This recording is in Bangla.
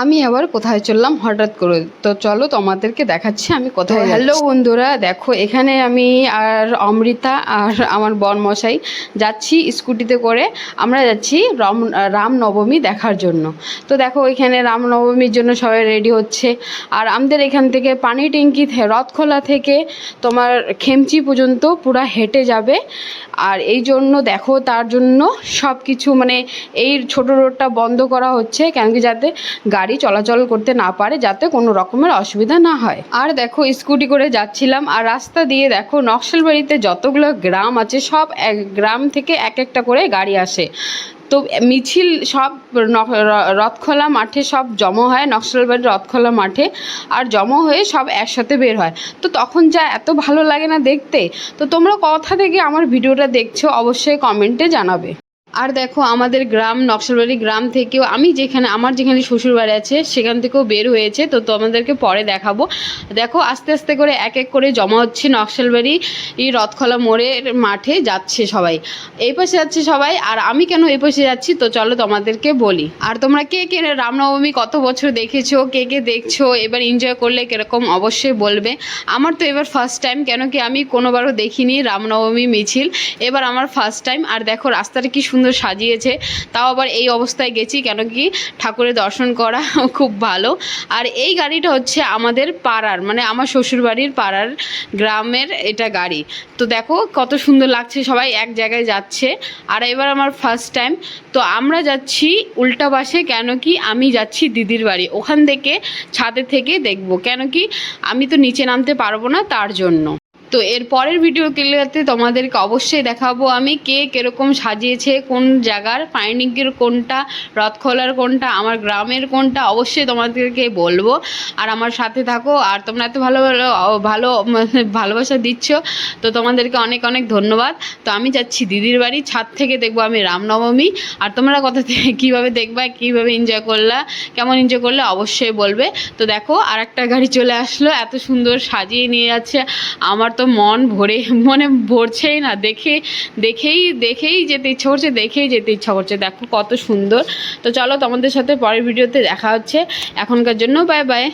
আমি আবার কোথায় চললাম হঠাৎ করে, তো চলো তোমাদেরকে দেখাচ্ছি আমি কোথায়। হ্যালো বন্ধুরা, দেখো এখানে আমি আর অমৃতা আর আমার বরমশাই যাচ্ছি স্কুটিতে করে। আমরা যাচ্ছি রামনবমী দেখার জন্য। তো দেখো এখানে রামনবমীর জন্য সবাই রেডি হচ্ছে। আর আমাদের এখান থেকে পানি ট্যাঙ্কি রথখোলা থেকে তোমার খেমচি পর্যন্ত পুরা হেঁটে যাবে। আর এই জন্য দেখো তার জন্য সব কিছু মানে এই ছোট রোডটা বন্ধ করা হচ্ছে, কেন কি যাতে গাড়ি চলাচল করতে না পারে, যাতে কোনো রকমের অসুবিধা না হয়। আর দেখো স্কুটি করে যাচ্ছিলাম, আর রাস্তা দিয়ে দেখো নকশালবাড়িতে যতগুলো গ্রাম আছে সব এক গ্রাম থেকে এক একটা করে গাড়ি আসে। তো মিছিল সব রথখোলা মাঠে সব জমা হয়, নকশালবাড়ির রথখোলা মাঠে, আর জমা হয়ে সব একসাথে বের হয়। তো তখন যা এত ভালো লাগে না দেখতে। তো তোমরা কোথা থেকে আমার ভিডিওটা দেখছো অবশ্যই কমেন্টে জানাবে। আর দেখো আমাদের গ্রাম নকশালবাড়ি গ্রাম থেকেও আমার যেখানে শ্বশুরবাড়ি আছে সেখান থেকেও বের হয়েছে, তো তোমাদেরকে পরে দেখাবো। দেখো আস্তে আস্তে করে এক এক করে জমা হচ্ছে নকশালবাড়ি রথখোলা মোড়ের মাঠে যাচ্ছে সবাই। এই পাশে যাচ্ছে সবাই, আর আমি কেন এই পাশে যাচ্ছি তো চলো তোমাদেরকে বলি। আর তোমরা কে কে রামনবমী কত বছর দেখেছো, কে কে দেখছো, এবার এনজয় করলে কিরকম অবশ্যই বলবে। আমার তো এবার ফার্স্ট টাইম, কেন কি আমি কোনোবারও দেখিনি রামনবমী মিছিল, এবার আমার ফার্স্ট টাইম। আর দেখো রাস্তাটা কি সুন্দর সাজিয়েছে, তাও আবার এই অবস্থায় গেছি কেন কি ঠাকুরের দর্শন করা খুব ভালো। আর এই গাড়িটা হচ্ছে আমাদের পাড়ার, মানে আমার শ্বশুরবাড়ির পাড়ার গ্রামের এটা গাড়ি। তো দেখো কত সুন্দর লাগছে, সবাই এক জায়গায় যাচ্ছে। আর এবার আমার ফার্স্ট টাইম। তো আমরা যাচ্ছি উল্টা পাশে, কেন কি আমি যাচ্ছি দিদির বাড়ি, ওখান থেকে ছাদে থেকে দেখবো, কেন কি আমি তো নিচে নামতে পারবো না তার জন্য। তো এর পরের ভিডিওগুলোতে তোমাদেরকে অবশ্যই দেখাবো আমি কে কীরকম সাজিয়েছে, কোন জায়গার পাইনিকের কোনটা, রথখোলার কোনটা, আমার গ্রামের কোনটা, অবশ্যই তোমাদেরকে বলবো। আর আমার সাথে থাকো, আর তোমরা এত ভালো ভালো ভালোবাসা দিচ্ছ, তো তোমাদেরকে অনেক অনেক ধন্যবাদ। তো আমি যাচ্ছি দিদির বাড়ি, ছাদ থেকে দেখবো আমি রামনবমী। আর তোমরা কোথা থেকে কীভাবে দেখবা, কীভাবে এনজয় করলা, কেমন এনজয় করলে অবশ্যই বলবে। তো দেখো আর একটা গাড়ি চলে আসলো, এত সুন্দর সাজিয়ে নিয়ে যাচ্ছে, আমার তো মনে ভরছেই না, দেখেই যেতে ইচ্ছা করছে, দেখো কত সুন্দর। তো চলো তোমাদের সাথে পরের ভিডিওতে দেখা হচ্ছে, এখনকার জন্য বাই বাই।